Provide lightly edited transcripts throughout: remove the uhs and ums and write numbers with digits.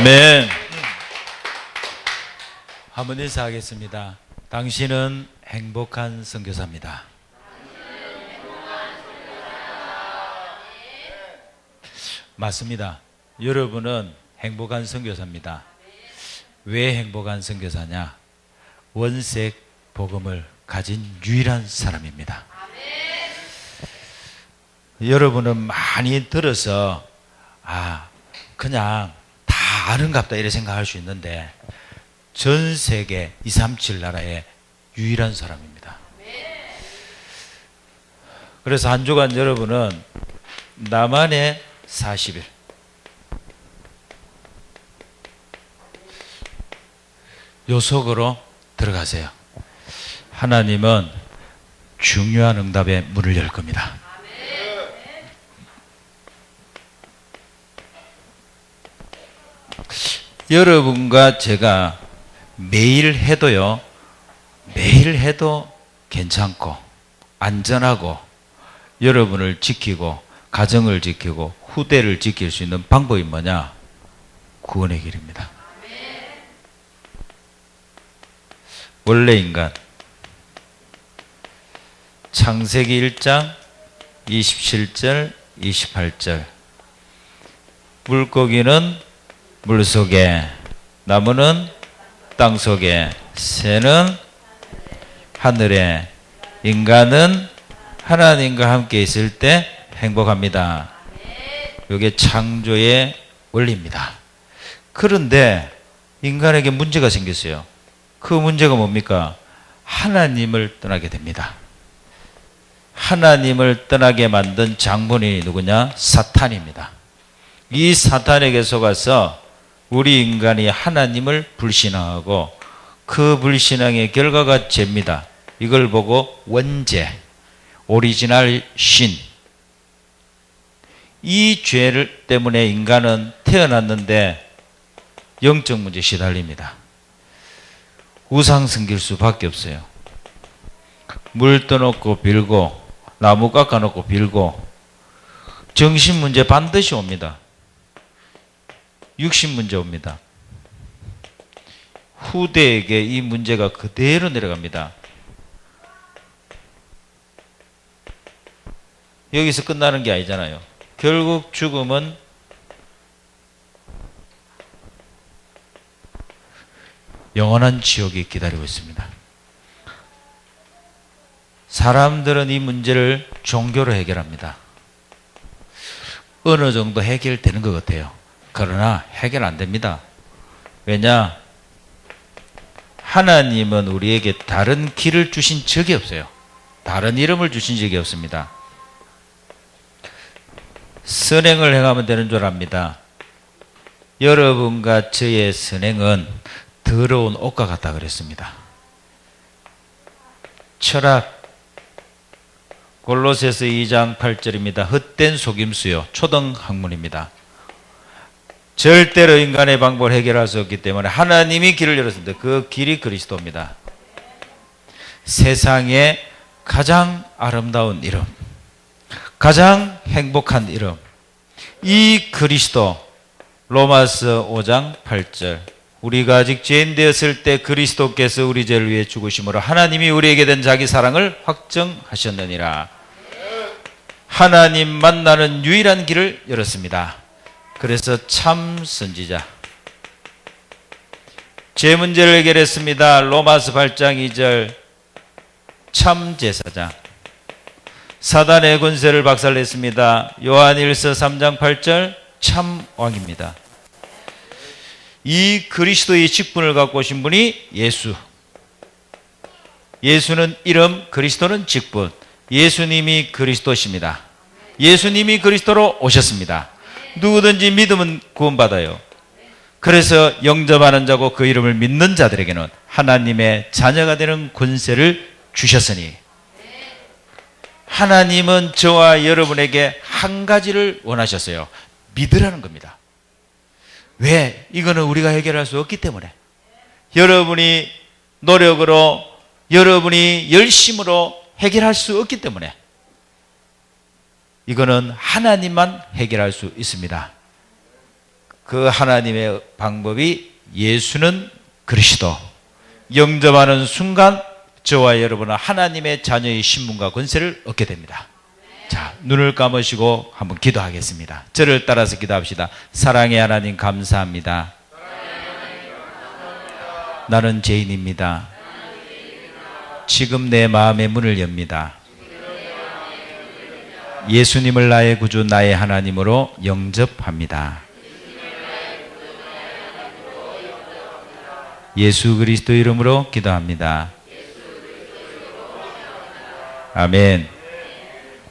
아멘. 한번 인사하겠습니다. 당신은 행복한 선교사입니다. 맞습니다. 여러분은 행복한 선교사입니다. 왜 행복한 선교사냐? 원색 복음을 가진 유일한 사람입니다. 여러분은 많이 들어서 그냥 다 아는갑다 이렇게 생각할 수 있는데 전 세계 237 나라의 유일한 사람입니다. 그래서 한 주간 여러분은 나만의 40일 요 속으로 들어가세요. 하나님은 중요한 응답의 문을 열 겁니다. 여러분과 제가 매일 해도 괜찮고 안전하고 여러분을 지키고 가정을 지키고 후대를 지킬 수 있는 방법이 뭐냐? 구원의 길입니다. 원래 인간 창세기 1장 27절 28절 물고기는 물속에, 나무는 땅속에, 새는 하늘에, 인간은 하나님과 함께 있을 때 행복합니다. 이게 창조의 원리입니다. 그런데 인간에게 문제가 생겼어요. 그 문제가 뭡니까? 하나님을 떠나게 됩니다. 하나님을 떠나게 만든 장본인이 누구냐? 사탄입니다. 이 사탄에게 속아서 우리 인간이 하나님을 불신앙하고 그 불신앙의 결과가 죄입니다. 이걸 보고 원죄, 오리지널 신, 이 죄를 때문에 인간은 태어났는데 영적 문제에 시달립니다. 우상 섬길 수밖에 없어요. 물 떠놓고 빌고 나무 깎아놓고 빌고 정신 문제 반드시 옵니다. 육신 문제 옵니다. 후대에게 이 문제가 그대로 내려갑니다. 여기서 끝나는 게 아니잖아요. 결국 죽음은 영원한 지옥이 기다리고 있습니다. 사람들은 이 문제를 종교로 해결합니다. 어느 정도 해결되는 것 같아요. 그러나 해결 안 됩니다. 왜냐? 하나님은 우리에게 다른 길을 주신 적이 없어요. 다른 이름을 주신 적이 없습니다. 선행을 행하면 되는 줄 압니다. 여러분과 저의 선행은 더러운 옷과 같다 그랬습니다. 철학 골로새서 2장 8절입니다. 헛된 속임수요. 초등학문입니다. 절대로 인간의 방법을 해결할 수 없기 때문에 하나님이 길을 열었습니다. 그 길이 그리스도입니다. 세상에 가장 아름다운 이름, 가장 행복한 이름, 이 그리스도. 로마서 5장 8절 우리가 아직 죄인 되었을 때 그리스도께서 우리 죄를 위해 죽으심으로 하나님이 우리에게 된 자기 사랑을 확정하셨느니라. 하나님 만나는 유일한 길을 열었습니다. 그래서 참 선지자, 죄 문제를 해결했습니다. 로마서 8장 2절 참 제사장, 사단의 권세를 박살냈습니다. 요한일서 3장 8절 참 왕입니다. 이 그리스도의 직분을 갖고 오신 분이 예수. 예수는 이름, 그리스도는 직분. 예수님이 그리스도십니다. 예수님이 그리스도로 오셨습니다. 누구든지 믿으면 구원받아요. 그래서 영접하는 자고 그 이름을 믿는 자들에게는 하나님의 자녀가 되는 권세를 주셨으니, 하나님은 저와 여러분에게 한 가지를 원하셨어요. 믿으라는 겁니다. 왜? 이거는 우리가 해결할 수 없기 때문에. 여러분이 노력으로, 여러분이 열심으로 해결할 수 없기 때문에. 이거는 하나님만 해결할 수 있습니다. 그 하나님의 방법이 예수는 그리스도. 영접하는 순간 저와 여러분은 하나님의 자녀의 신분과 권세를 얻게 됩니다. 자, 눈을 감으시고 한번 기도하겠습니다. 저를 따라서 기도합시다. 사랑의 하나님 감사합니다. 나는 죄인입니다. 지금 내 마음의 문을 엽니다. 예수님을 나의 구주, 나의 하나님으로 영접합니다. 예수 그리스도 이름으로 기도합니다. 아멘.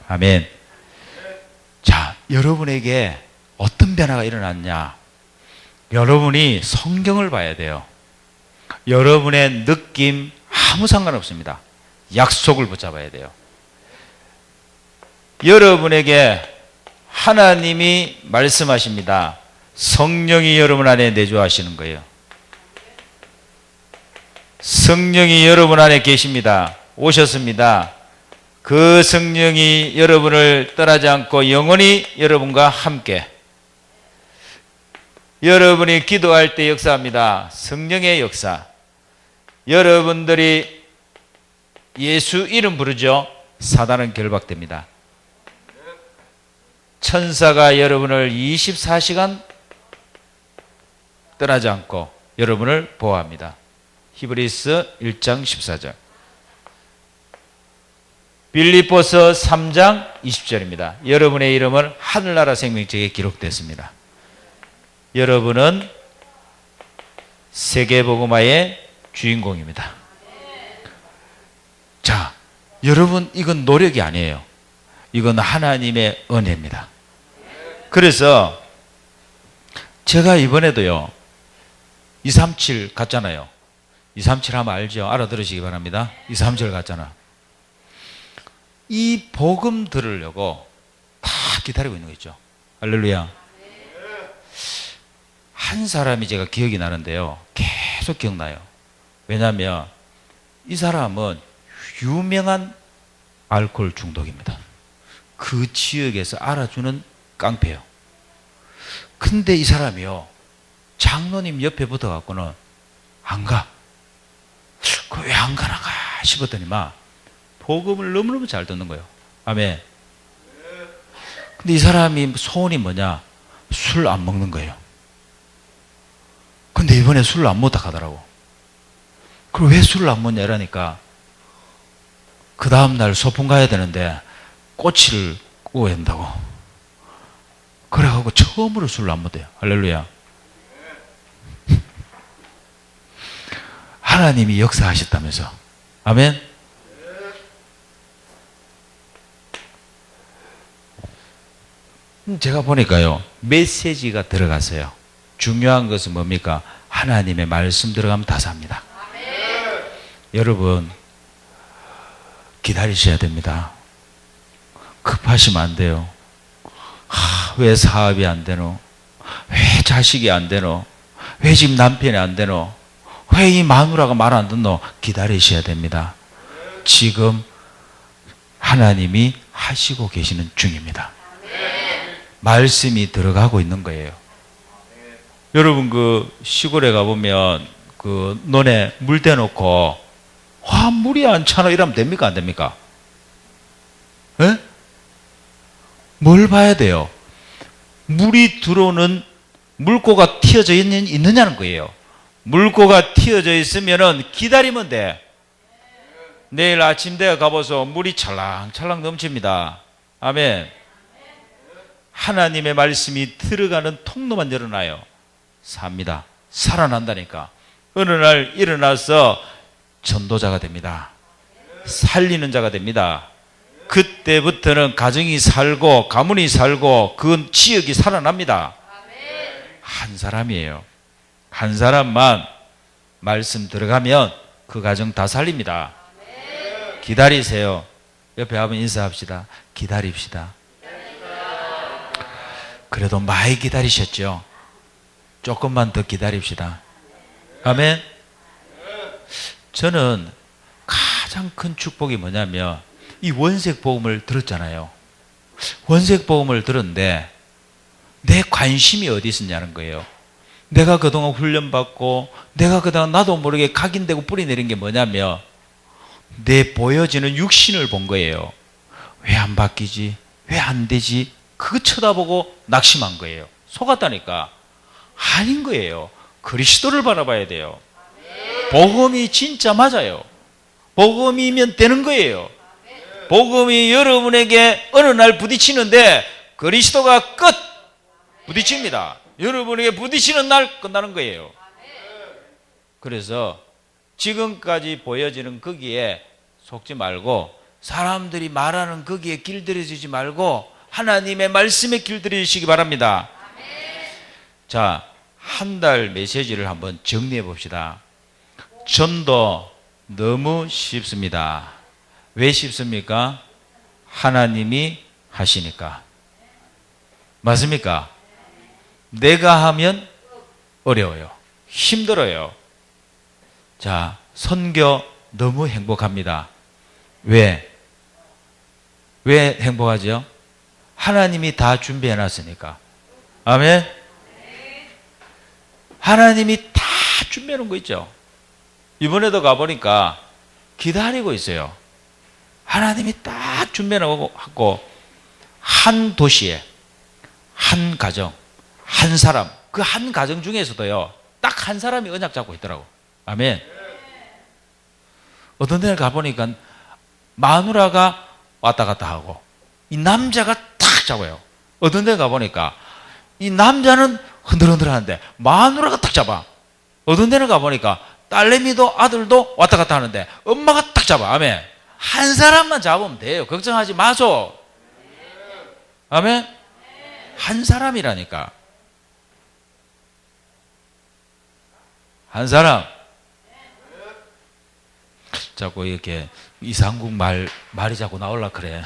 아멘. 자, 여러분에게 어떤 변화가 일어났냐? 여러분이 성경을 봐야 돼요. 여러분의 느낌 아무 상관없습니다. 약속을 붙잡아야 돼요. 여러분에게 하나님이 말씀하십니다. 성령이 여러분 안에 내주하시는 거예요. 성령이 여러분 안에 계십니다. 오셨습니다. 그 성령이 여러분을 떠나지 않고 영원히 여러분과 함께, 여러분이 기도할 때 역사합니다. 성령의 역사. 여러분들이 예수 이름 부르죠. 사단은 결박됩니다. 천사가 여러분을 24시간 떠나지 않고 여러분을 보호합니다. 히브리서 1장 14절. 빌립보서 3장 20절입니다. 여러분의 이름은 하늘나라 생명책에 기록됐습니다. 여러분은 세계복음화의 주인공입니다. 자, 여러분, 이건 노력이 아니에요. 이건 하나님의 은혜입니다. 그래서 제가 이번에도요 237 갔잖아요. 237 하면 알죠? 알아들으시기 바랍니다. 237 갔잖아. 이 복음 들으려고 다 기다리고 있는 거 있죠. 할렐루야. 한 사람이 제가 기억이 나는데요, 계속 기억나요. 왜냐하면 이 사람은 유명한 알코올 중독입니다. 그 지역에서 알아주는 깡패요. 근데 이 사람이요, 장로님 옆에 붙어갖고는 안 가. 그 왜 안 가나가 싶었더니만 복음을 너무너무 잘 듣는 거예요. 아멘. 근데 이 사람이 소원이 뭐냐? 술 안 먹는 거예요. 근데 이번에 술을 안 먹다 가더라고. 그럼 왜 술을 안 먹냐 이러니까 그 다음날 소풍 가야 되는데 꼬치를 구워야 된다고. 그래가지고 처음으로 술을 안 먹대요. 할렐루야. 하나님이 역사하셨다면서. 아멘. 제가 보니까요, 메시지가 들어갔어요. 중요한 것은 뭡니까? 하나님의 말씀 들어가면 다 삽니다. 여러분, 기다리셔야 됩니다. 급하시면 안 돼요. 왜 사업이 안 되노? 왜 자식이 안 되노? 왜 지금 남편이 안 되노? 왜 이 마누라가 말 안 듣노? 기다리셔야 됩니다. 지금 하나님이 하시고 계시는 중입니다. 말씀이 들어가고 있는 거예요. 여러분, 그 시골에 가보면 그 논에 물 대놓고 와, 물이 안 차나 이러면 됩니까? 안 됩니까? 에? 뭘 봐야 돼요? 물이 들어오는 물고가 튀어져 있느냐는 거예요. 물고가 튀어져 있으면은 기다리면 돼. 내일 아침 내가 가봐서 물이 찰랑찰랑 넘칩니다. 아멘. 하나님의 말씀이 들어가는 통로만 열어놔요. 삽니다. 살아난다니까. 어느 날 일어나서 전도자가 됩니다. 살리는 자가 됩니다. 그때부터는 가정이 살고 가문이 살고 그 지역이 살아납니다. 한 사람이에요. 한 사람만 말씀 들어가면 그 가정 다 살립니다. 기다리세요. 옆에 한번 인사합시다. 기다립시다. 그래도 많이 기다리셨죠? 조금만 더 기다립시다. 아멘. 저는 가장 큰 축복이 뭐냐면 이 원색 복음을 들었잖아요. 원색 복음을 들었는데 내 관심이 어디 있었냐는 거예요. 내가 그동안 훈련받고 내가 그동안 나도 모르게 각인되고 뿌리 내린 게 뭐냐면 내 보여지는 육신을 본 거예요. 왜 안 바뀌지? 왜 안 되지? 그거 쳐다보고 낙심한 거예요. 속았다니까. 아닌 거예요. 그리스도를 바라봐야 돼요. 복음이 진짜 맞아요. 복음이면 되는 거예요. 복음이 여러분에게 어느 날 부딪히는데 그리스도가 끝 부딪힙니다. 여러분에게 부딪히는 날 끝나는 거예요. 그래서 지금까지 보여지는 거기에 속지 말고 사람들이 말하는 거기에 길들여지지 말고 하나님의 말씀에 길들여지시기 바랍니다. 자, 한 달 메시지를 한번 정리해 봅시다. 전도 너무 쉽습니다. 왜 쉽습니까? 하나님이 하시니까. 맞습니까? 내가 하면 어려워요. 힘들어요. 자, 선교 너무 행복합니다. 왜? 왜 행복하죠? 하나님이 다 준비해 놨으니까. 아멘? 하나님이 다 준비해 놓은 거 있죠? 이번에도 가보니까 기다리고 있어요. 하나님이 딱 준비해 놓고 한 도시에 한 가정, 한 사람, 그 한 가정 중에서도요, 딱 한 사람이 언약 잡고 있더라고. 아멘. 어떤 데를 가보니까 마누라가 왔다 갔다 하고 이 남자가 탁 잡아요. 어떤 데 가보니까 이 남자는 흔들흔들 하는데 마누라가 탁 잡아. 어떤 데는 가보니까 딸내미도 아들도 왔다 갔다 하는데 엄마가 딱 잡아. 아멘. 한 사람만 잡으면 돼요. 걱정하지 마소. 아멘. 한 사람이라니까. 한 사람. 자꾸 이렇게 이상국 말이 자꾸 나올라 그래.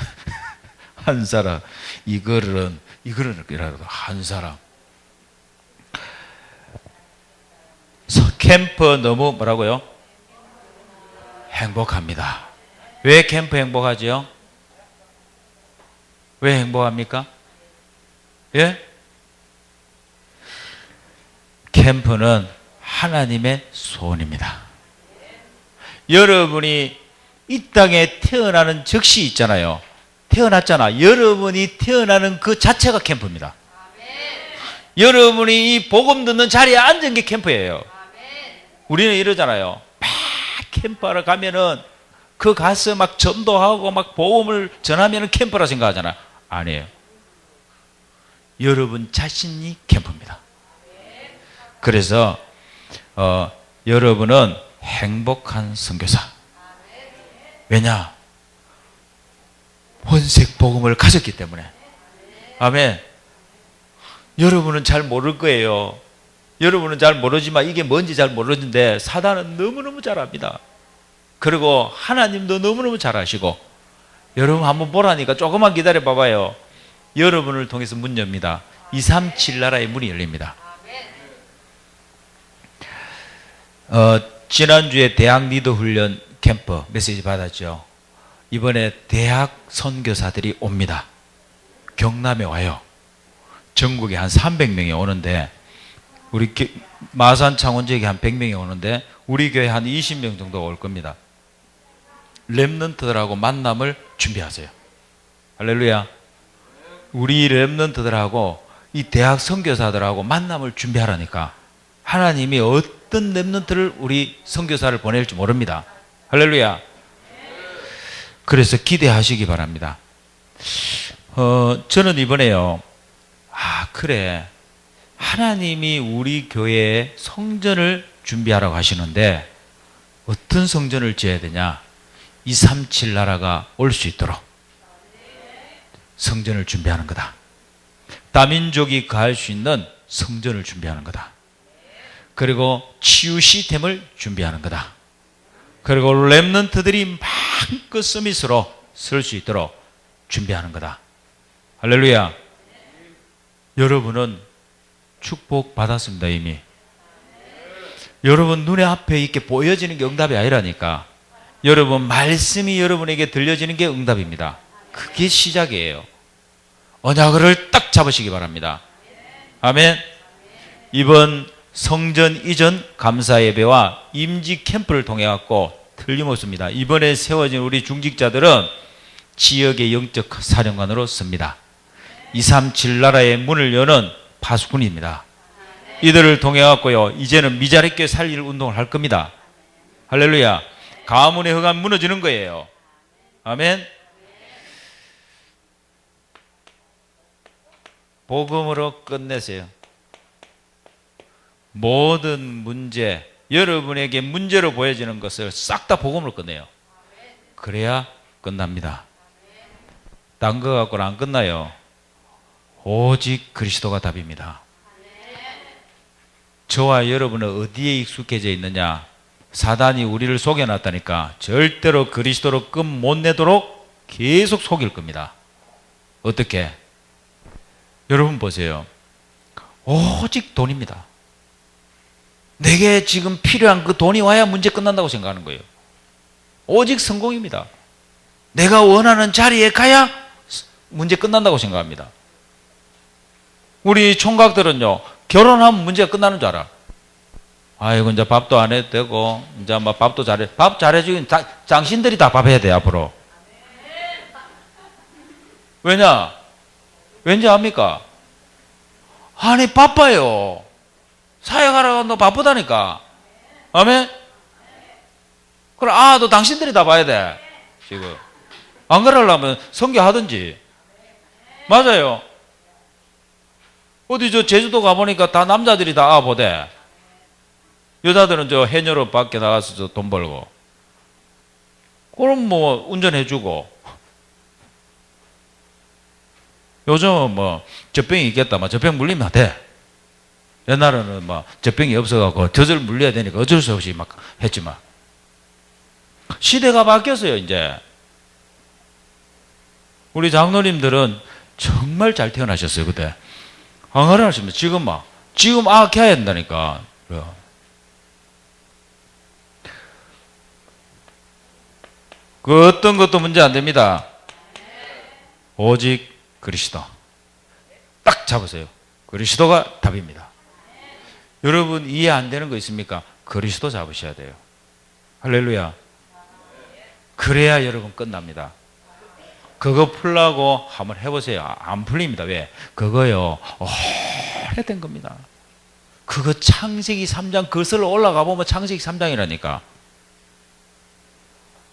한 사람. 이거는 이라도 한 사람. 캠프 너무 뭐라고요? 행복합니다. 왜 캠프 행복하지요? 왜 행복합니까? 예? 캠프는 하나님의 소원입니다. 여러분이 이 땅에 태어나는 즉시 있잖아요. 태어났잖아. 여러분이 태어나는 그 자체가 캠프입니다. 여러분이 이 복음 듣는 자리에 앉은 게 캠프예요. 우리는 이러잖아요. 막 캠프하러 가면은 그 가서 막 전도하고 막 복음을 전하면은 캠프라 생각하잖아. 아니에요. 여러분 자신이 캠프입니다. 그래서 여러분은 행복한 선교사. 왜냐? 혼색 복음을 가졌기 때문에. 아멘. 여러분은 잘 모를 거예요. 여러분은 잘 모르지만 이게 뭔지 잘 모르는데 사단은 너무너무 잘 압니다. 그리고 하나님도 너무너무 잘 아시고 여러분 한번 보라니까 조금만 기다려 봐봐요. 여러분을 통해서 문 엽니다. 237 나라의 문이 열립니다. 지난주에 대학 리더 훈련 캠프 메시지 받았죠. 이번에 대학 선교사들이 옵니다. 경남에 와요. 전국에 한 300명이 오는데 우리 마산 창원 지역에 한 100명이 오는데 우리 교회 한 20명 정도 올 겁니다. 렘넌트들하고 만남을 준비하세요. 할렐루야. 우리 렘넌트들하고 이 대학 선교사들하고 만남을 준비하라니까. 하나님이 어떤 렘넌트를 우리 선교사를 보낼지 모릅니다. 할렐루야. 그래서 기대하시기 바랍니다. 저는 이번에요. 그래. 하나님이 우리 교회에 성전을 준비하라고 하시는데 어떤 성전을 지어야 되냐? 237 나라가 올 수 있도록 성전을 준비하는 거다. 다민족이 가할 수 있는 성전을 준비하는 거다. 그리고 치유 시스템을 준비하는 거다. 그리고 렘넌트들이 마음껏 서밋으로 설 수 있도록 준비하는 거다. 할렐루야. 여러분은 축복 받았습니다. 이미. 여러분 눈에 앞에 이렇게 보여지는 게 응답이 아니라니까. 여러분 말씀이 여러분에게 들려지는 게 응답입니다. 그게 시작이에요. 언약을 딱 잡으시기 바랍니다. 아멘. 이번 성전 이전 감사 예배와 임지 캠프를 통해 갖고 틀림없습니다. 이번에 세워진 우리 중직자들은 지역의 영적 사령관으로 씁니다. 237 나라의 문을 여는 파수꾼입니다. 이들을 통해 갖고요, 이제는 미자립교회 살릴 운동을 할 겁니다. 할렐루야. 가문의 허가 무너지는 거예요. 아멘. 복음으로 끝내세요. 모든 문제, 여러분에게 문제로 보여지는 것을 싹 다 복음으로 끝내요. 그래야 끝납니다. 딴 거 갖고는 안 끝나요. 오직 그리스도가 답입니다. 저와 여러분은 어디에 익숙해져 있느냐? 사단이 우리를 속여놨다니까 절대로 그리스도로 끝 못 내도록 계속 속일 겁니다. 어떻게? 여러분 보세요. 오직 돈입니다. 내게 지금 필요한 그 돈이 와야 문제 끝난다고 생각하는 거예요. 오직 성공입니다. 내가 원하는 자리에 가야 문제 끝난다고 생각합니다. 우리 총각들은요, 결혼하면 문제가 끝나는 줄 알아. 아이고, 이제 밥도 안 해도 되고, 이제 막 밥도 잘해. 밥 잘해주긴 당신들이 다 밥 해야 돼, 앞으로. 왜냐? 왠지 압니까? 아니, 바빠요. 사역하러 너 바쁘다니까. 아멘? 그래, 너 당신들이 다 봐야 돼. 지금. 안 그러려면 선교하든지. 맞아요. 어디 제주도 가보니까 다 남자들이 다 보대. 여자들은 해녀로 밖에 나가서 돈 벌고. 그럼 운전해주고. 요즘은 젖병이 있겠다. 젖병 물리면 돼. 옛날에는 젖병이 없어갖고 젖을 물려야 되니까 어쩔 수 없이 했지만. 시대가 바뀌었어요, 이제. 우리 장로님들은 정말 잘 태어나셨어요, 그때. 안 그러셨습니다. 지금 걔야 된다니까. 그 어떤 것도 문제 안 됩니다. 오직 그리스도. 딱 잡으세요. 그리스도가 답입니다. 여러분 이해 안 되는 거 있습니까? 그리스도 잡으셔야 돼요. 할렐루야. 그래야 여러분 끝납니다. 그거 풀라고 한번 해보세요. 안 풀립니다. 왜? 그거요, 오래된 겁니다. 그거 창세기 3장 거슬러 올라가 보면 창세기 3장이라니까.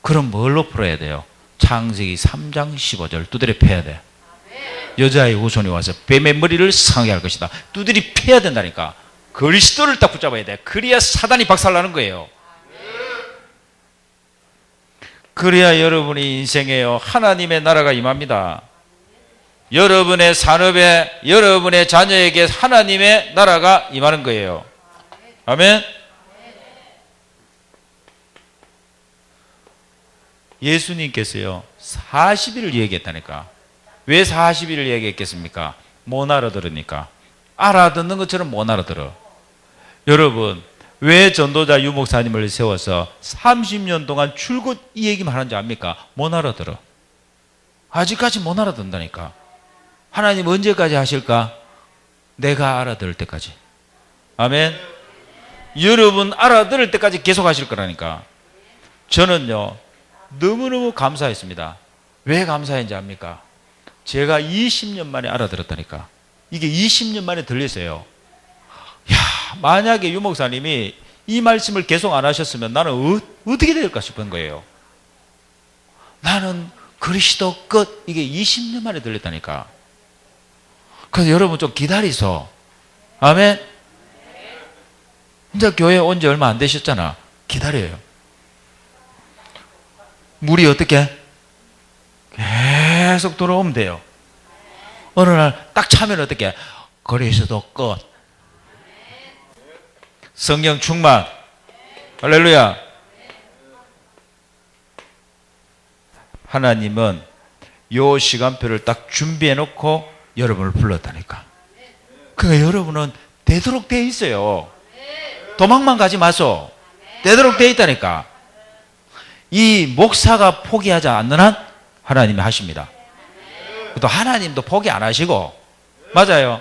그럼 뭘로 풀어야 돼요? 창세기 3장 15절 두드려 패야 돼. 여자의 후손이 와서 뱀의 머리를 상하게 할 것이다. 두드려 패야 된다니까. 그리스도를 딱 붙잡아야 돼. 그래야 사단이 박살나는 거예요. 그래야 여러분의 인생에요, 하나님의 나라가 임합니다. 여러분의 산업에, 여러분의 자녀에게 하나님의 나라가 임하는 거예요. 아멘. 예수님께서요 40일을 얘기했다니까. 왜 40일을 얘기했겠습니까? 못 알아들으니까. 알아듣는 것처럼 못 알아들어. 여러분 왜 전도자 유목사님을 세워서 30년 동안 줄곧 이 얘기만 하는지 압니까? 못 알아들어. 아직까지 못 알아듣는다니까. 하나님 언제까지 하실까? 내가 알아들을 때까지. 아멘. 여러분 알아들을 때까지 계속 하실 거라니까. 저는요 너무너무 감사했습니다. 왜 감사했는지 압니까? 제가 20년 만에 알아들었다니까. 이게 20년 만에 들렸어요. 야, 만약에 유목사님이 이 말씀을 계속 안 하셨으면 나는 어떻게 될까 싶은 거예요. 나는 그리스도 끝. 이게 20년 만에 들렸다니까. 그래서 여러분 좀 기다리소. 아멘. 이제 교회 온 지 얼마 안 되셨잖아. 기다려요. 물이 어떻게? 계속 들어오면 돼요. 어느 날 딱 차면 어떻게? 그리스도 끝. 성령 충만. 할렐루야. 하나님은 요 시간표를 딱 준비해 놓고 여러분을 불렀다니까. 그러니까 여러분은 되도록 돼 있어요. 도망만 가지 마소. 되도록 돼 있다니까. 이 목사가 포기하지 않는 한 하나님이 하십니다. 또 하나님도 포기 안 하시고. 맞아요.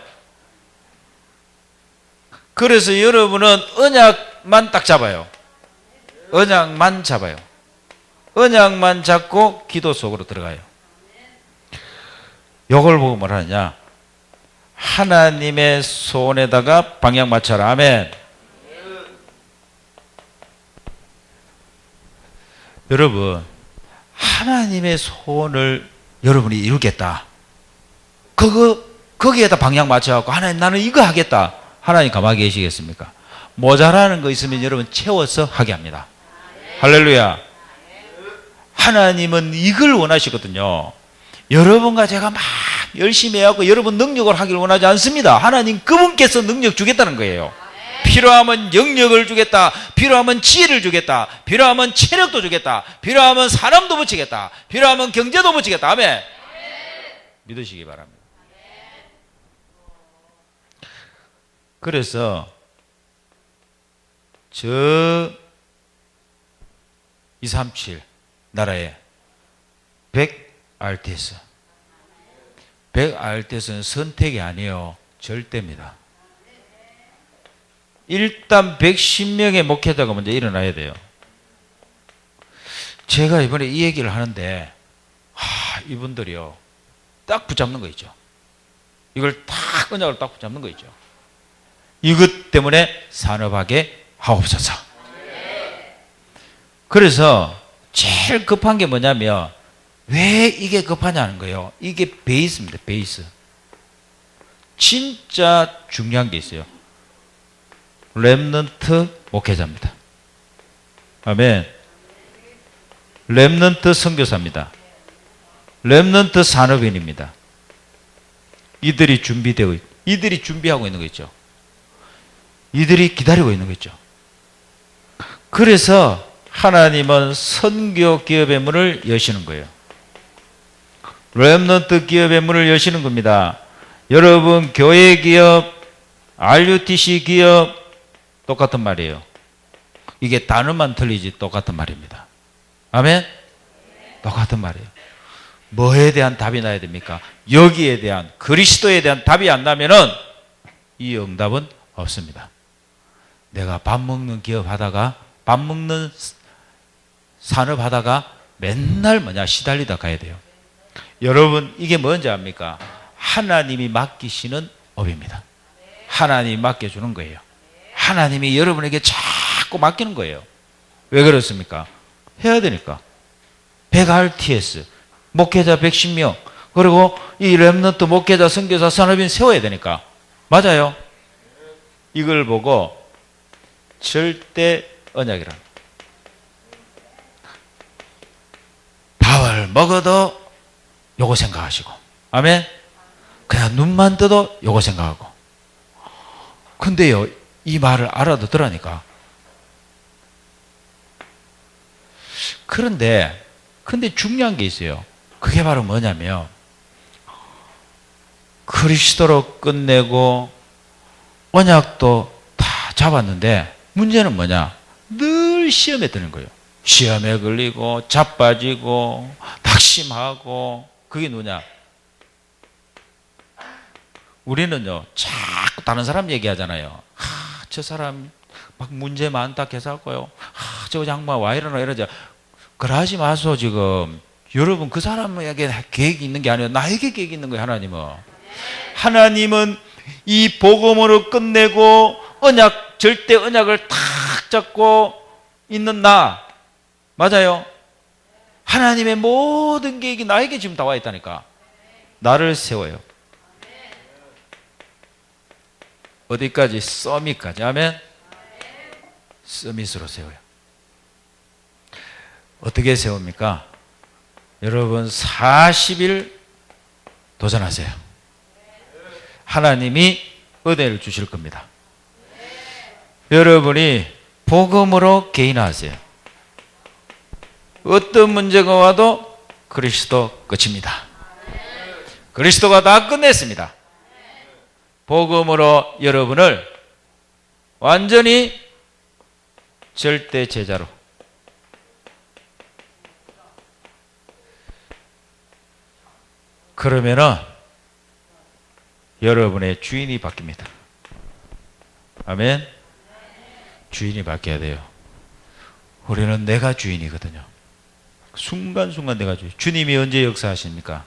그래서 여러분은 언약만 딱 잡아요. 언약만 잡아요. 언약만 잡고 기도 속으로 들어가요. 요걸 보고 뭐라 하냐? 하나님의 손에다가 방향 맞춰라. 아멘. 여러분, 하나님의 손을 여러분이 이루겠다. 거기에다 방향 맞춰갖고 하나님 나는 이거 하겠다. 하나님 가만히 계시겠습니까? 모자라는 거 있으면 여러분 채워서 하게 합니다. 할렐루야. 하나님은 이걸 원하시거든요. 여러분과 제가 막 열심히 해갖고 여러분 능력을 하길 원하지 않습니다. 하나님 그분께서 능력 주겠다는 거예요. 필요하면 영역을 주겠다. 필요하면 지혜를 주겠다. 필요하면 체력도 주겠다. 필요하면 사람도 붙이겠다. 필요하면 경제도 붙이겠다. 아멘. 믿으시기 바랍니다. 그래서 저 237 나라에 100RTS 100RTS는 선택이 아니에요. 절대입니다. 일단 110명의 목회자가 먼저 일어나야 돼요. 제가 이번에 이 얘기를 하는데 이분들이요 딱 붙잡는 거 있죠. 이걸 딱 언약을 딱 붙잡는 거 있죠. 이것 때문에 산업하게 하옵소서. 그래서 제일 급한 게 뭐냐면 왜 이게 급하냐는 거예요. 이게 베이스입니다. 베이스. 진짜 중요한 게 있어요. 렘넌트 목회자입니다. 아멘. 렘넌트 선교사입니다. 렘넌트 산업인입니다. 이들이 이들이 준비하고 있는 거 있죠. 이들이 기다리고 있는 거 있죠. 그래서 하나님은 선교 기업의 문을 여시는 거예요. 렘넌트 기업의 문을 여시는 겁니다. 여러분 교회 기업, RUTC 기업 똑같은 말이에요. 이게 단어만 틀리지 똑같은 말입니다. 아멘? 똑같은 말이에요. 뭐에 대한 답이 나야 됩니까? 여기에 대한 그리스도에 대한 답이 안 나면은 이 응답은 없습니다. 내가 밥 먹는 기업 하다가 밥 먹는 산업 하다가 맨날 시달리다 가야 돼요. 여러분 이게 뭔지 압니까? 하나님이 맡기시는 업입니다. 하나님이 맡겨주는 거예요. 하나님이 여러분에게 자꾸 맡기는 거예요. 왜 그렇습니까? 해야 되니까. 100RTS 목회자 110명 그리고 이 렘넌트 목회자 선교사 산업인 세워야 되니까. 맞아요. 이걸 보고 절대 언약이라. 밥을 먹어도 요거 생각하시고. 아멘. 그냥 눈만 떠도 요거 생각하고. 근데요 이 말을 알아듣더라니까. 근데 중요한 게 있어요. 그게 바로 뭐냐면 그리스도로 끝내고 언약도 다 잡았는데 문제는 뭐냐? 늘 시험에 드는 거예요. 시험에 걸리고 자빠지고 낙심하고. 그게 누구냐? 우리는요 자꾸 다른 사람 얘기하잖아요. 저 사람 막 문제 많다 해서고요. 저 양반 와 이러죠. 그러지 마소. 지금 여러분 그 사람에게 계획이 있는 게 아니라 나에게 계획이 있는 거예요. 하나님은 이 복음으로 끝내고 절대 언약을 탁 잡고 있는 나. 맞아요. 하나님의 모든 계획이 나에게 지금 다 와 있다니까. 나를 세워요. 어디까지? 서밋까지. 아멘. 서밋으로 세워요. 어떻게 세웁니까? 여러분 40일 도전하세요. 하나님이 은혜를 주실 겁니다. 여러분이 복음으로 개인화하세요. 어떤 문제가 와도 그리스도 끝입니다. 그리스도가 다 끝냈습니다. 복음으로 여러분을 완전히 절대 제자로. 그러면은 여러분의 주인이 바뀝니다. 아멘. 주인이 바뀌어야 돼요. 우리는 내가 주인이거든요. 순간순간 내가 주인. 주님이 언제 역사하십니까?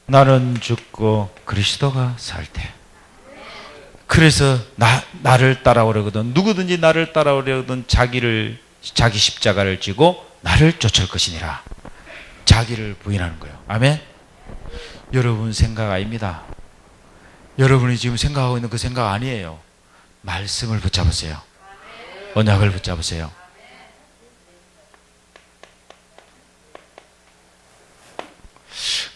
나는 죽고 그리스도가 살 때. 그래서 나를 따라오려거든 누구든지 나를 따라오려거든 자기 십자가를 지고 나를 쫓을 것이니라. 자기를 부인하는 거예요. 아멘. 여러분 생각 아닙니다. 여러분이 지금 생각하고 있는 그 생각 아니에요. 말씀을 붙잡으세요. 언약을 붙잡으세요.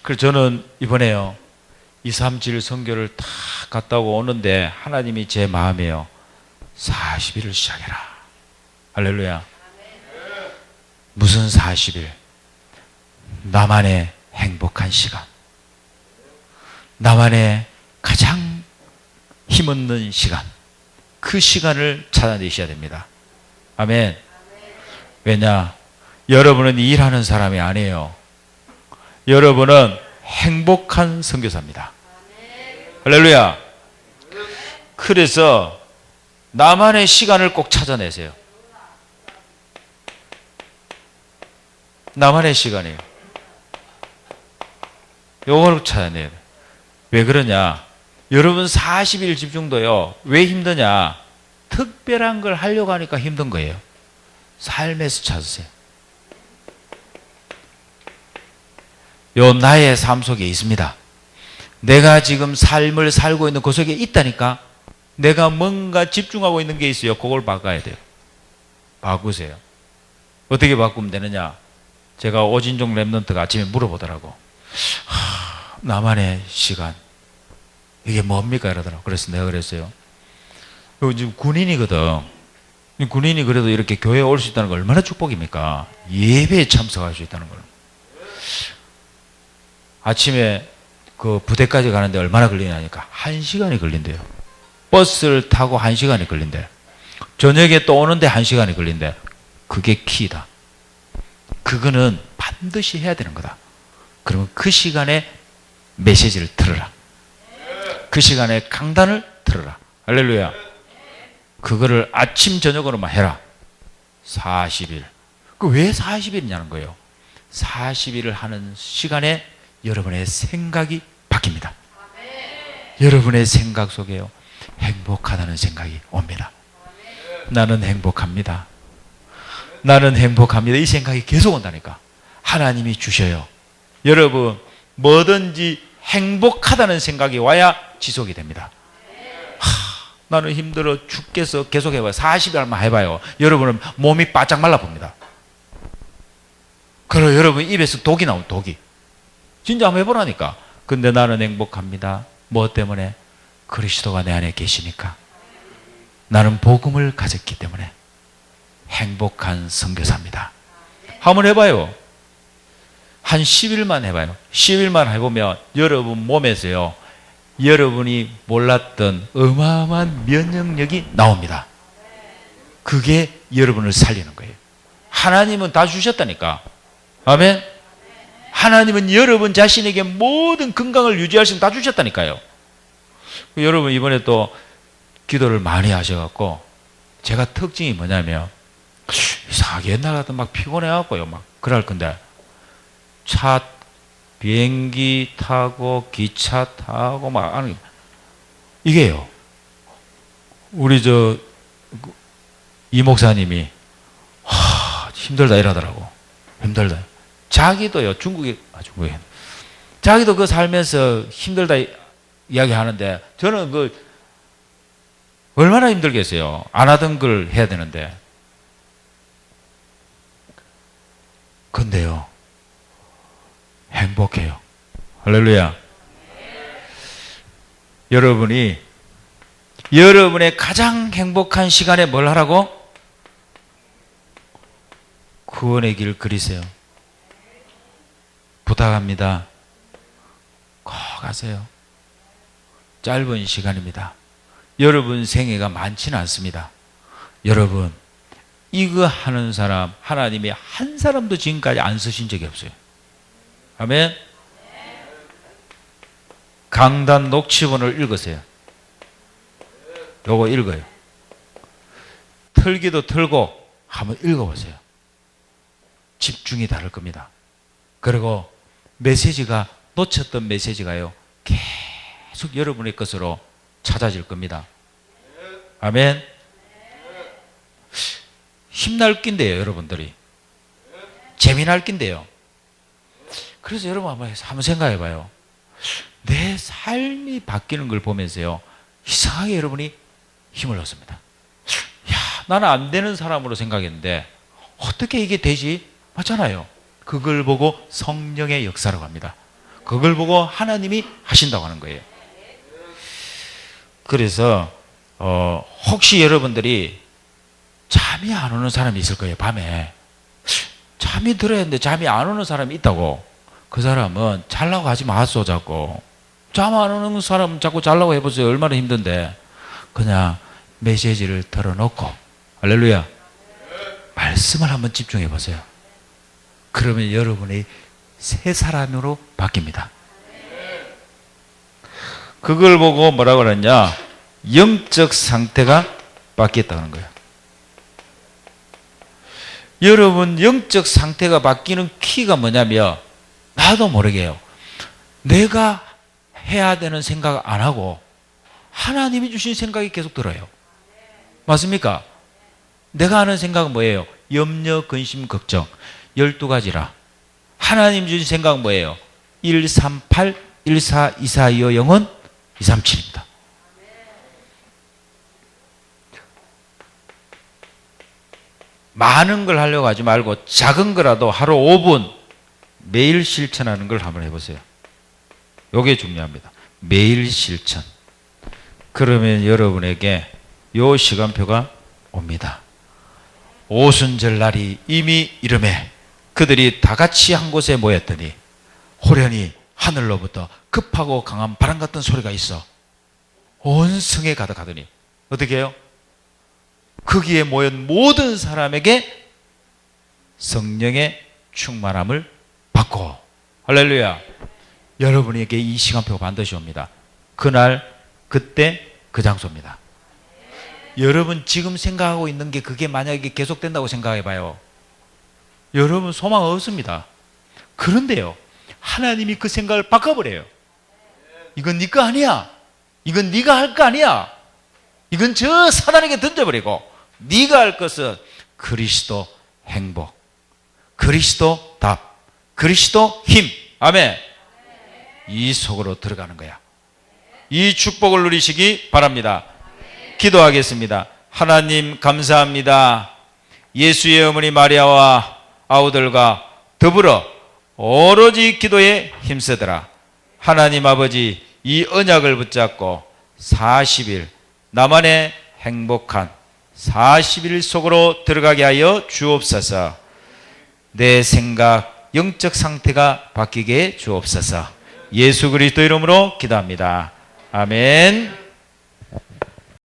그래서 저는 이번에요 237 선교를 다 갔다 오고 오는데 하나님이 제 마음에요 40일을 시작해라. 할렐루야. 무슨 40일? 나만의 행복한 시간, 나만의 가장 힘없는 시간, 그 시간을 찾아내셔야 됩니다. 아멘. 왜냐? 여러분은 일하는 사람이 아니에요. 여러분은 행복한 선교사입니다. 할렐루야. 그래서 나만의 시간을 꼭 찾아내세요. 나만의 시간이에요. 요걸 찾아내야 돼요. 왜 그러냐? 여러분 40일 집중도요. 왜 힘드냐? 특별한 걸 하려고 하니까 힘든 거예요. 삶에서 찾으세요. 요 나의 삶 속에 있습니다. 내가 지금 삶을 살고 있는 그 속에 있다니까. 내가 뭔가 집중하고 있는 게 있어요. 그걸 바꿔야 돼요. 바꾸세요. 어떻게 바꾸면 되느냐? 제가 오진종 랩런트가 아침에 물어보더라고. 나만의 시간 이게 뭡니까? 이러더라고. 그래서 내가 그랬어요. 지금 군인이거든. 군인이 그래도 이렇게 교회에 올 수 있다는 거 얼마나 축복입니까? 예배에 참석할 수 있다는 걸. 아침에 그 부대까지 가는데 얼마나 걸리냐니까 1시간이 걸린대요. 버스를 타고 1시간이 걸린대. 저녁에 또 오는데 1시간이 걸린대. 그게 키다. 그거는 반드시 해야 되는 거다. 그러면 그 시간에 메시지를 들어라. 그 시간에 강단을 들어라. 할렐루야. 그거를 아침 저녁으로만 해라. 40일. 그 왜 40일이냐는 거예요. 40일을 하는 시간에 여러분의 생각이 바뀝니다. 여러분의 생각 속에요. 행복하다는 생각이 옵니다. 나는 행복합니다. 나는 행복합니다. 이 생각이 계속 온다니까. 하나님이 주셔요. 여러분 뭐든지 행복하다는 생각이 와야 지속이 됩니다. 나는 힘들어 죽겠어. 계속 해봐요. 40일만 해봐요. 여러분은 몸이 바짝 말라봅니다. 그럼 여러분 입에서 독이 나온 독이. 진짜 한번 해보라니까. 근데 나는 행복합니다. 뭐 때문에? 그리스도가 내 안에 계시니까. 나는 복음을 가졌기 때문에 행복한 선교사입니다. 한번 해봐요. 한 10일만 해봐요. 10일만 해보면 여러분 몸에서요, 여러분이 몰랐던 어마어마한 면역력이 나옵니다. 그게 여러분을 살리는 거예요. 하나님은 다 주셨다니까. 아멘. 하나님은 여러분 자신에게 모든 건강을 유지할 수 있는 다 주셨다니까요. 여러분 이번에 또 기도를 많이 하셔갖고 제가 특징이 뭐냐면 이상하게 옛날 같은 막 피곤해갖고요 막 그럴 건데 비행기 타고 기차 타고 막 하는 이게요. 우리 이 목사님이 힘들다 이러더라고. 힘들다. 자기도요 중국에 자기도 그 살면서 힘들다 이야기하는데 저는 그 얼마나 힘들겠어요. 안 하던 걸 해야 되는데. 근데요 행복해요. 할렐루야. 여러분이 여러분의 가장 행복한 시간에 뭘 하라고? 구원의 길 그리세요. 부탁합니다. 꼭 가세요. 짧은 시간입니다. 여러분 생애가 많지는 않습니다. 여러분 이거 하는 사람 하나님이 한 사람도 지금까지 안 쓰신 적이 없어요. 아멘. 강단 녹취본을 읽으세요. 요거 읽어요. 틀기도 틀고 한번 읽어보세요. 집중이 다를 겁니다. 그리고 메시지가, 놓쳤던 메시지가요, 계속 여러분의 것으로 찾아질 겁니다. 아멘. 힘날 낀데요, 여러분들이. 재미날 낀데요. 그래서 여러분 한번 생각해 봐요. 내 삶이 바뀌는 걸 보면서요, 이상하게 여러분이 힘을 얻습니다. 야, 나는 안 되는 사람으로 생각했는데 어떻게 이게 되지? 맞잖아요. 그걸 보고 성령의 역사라고 합니다. 그걸 보고 하나님이 하신다고 하는 거예요. 그래서 혹시 여러분들이 잠이 안 오는 사람이 있을 거예요. 밤에 잠이 들어야 하는데 잠이 안 오는 사람이 있다고. 그 사람은 잘라고 하지 마소. 자꾸 잠 안 오는 사람은 자꾸 잘라고 해보세요. 얼마나 힘든데. 그냥 메시지를 틀어놓고, 할렐루야, 말씀을 한번 집중해 보세요. 그러면 여러분이 새 사람으로 바뀝니다. 그걸 보고 뭐라고 그러냐, 영적 상태가 바뀌었다는 거예요. 여러분 영적 상태가 바뀌는 키가 뭐냐면, 나도 모르게요, 내가 해야 되는 생각 안 하고 하나님이 주신 생각이 계속 들어요. 맞습니까? 내가 하는 생각은 뭐예요? 염려, 근심, 걱정 12가지라. 하나님 주신 생각은 뭐예요? 138, 14, 24, 25, 0은 237입니다. 많은 걸 하려고 하지 말고 작은 거라도 하루 5분 매일 실천하는 걸 한번 해보세요. 이게 중요합니다. 매일 실천. 그러면 여러분에게 요 시간표가 옵니다. 오순절 날이 이미 이름에 그들이 다 같이 한 곳에 모였더니 호련히 하늘로부터 급하고 강한 바람 같은 소리가 있어 온 성에 가득하더니 어떻게 해요? 거기에 모인 모든 사람에게 성령의 충만함을 받고, 할렐루야. 여러분에게 이 시간표가 반드시 옵니다. 그날, 그때, 그 장소입니다. 여러분 지금 생각하고 있는 게 그게 만약에 계속된다고 생각해 봐요. 여러분 소망 없습니다. 그런데요, 하나님이 그 생각을 바꿔버려요. 이건 네 거 아니야. 이건 네가 할 거 아니야. 이건 저 사단에게 던져버리고 네가 할 것은 그리스도 행복, 그리스도 답, 그리스도 힘. 아멘. 이 속으로 들어가는 거야. 이 축복을 누리시기 바랍니다. 기도하겠습니다. 하나님 감사합니다. 예수의 어머니 마리아와 아우들과 더불어 오로지 기도에 힘쓰더라. 하나님 아버지, 이 언약을 붙잡고 40일 나만의 행복한 40일 속으로 들어가게 하여 주옵소서. 내 생각, 영적 상태가 바뀌게 주옵소서. 예수 그리스도 이름으로 기도합니다. 아멘.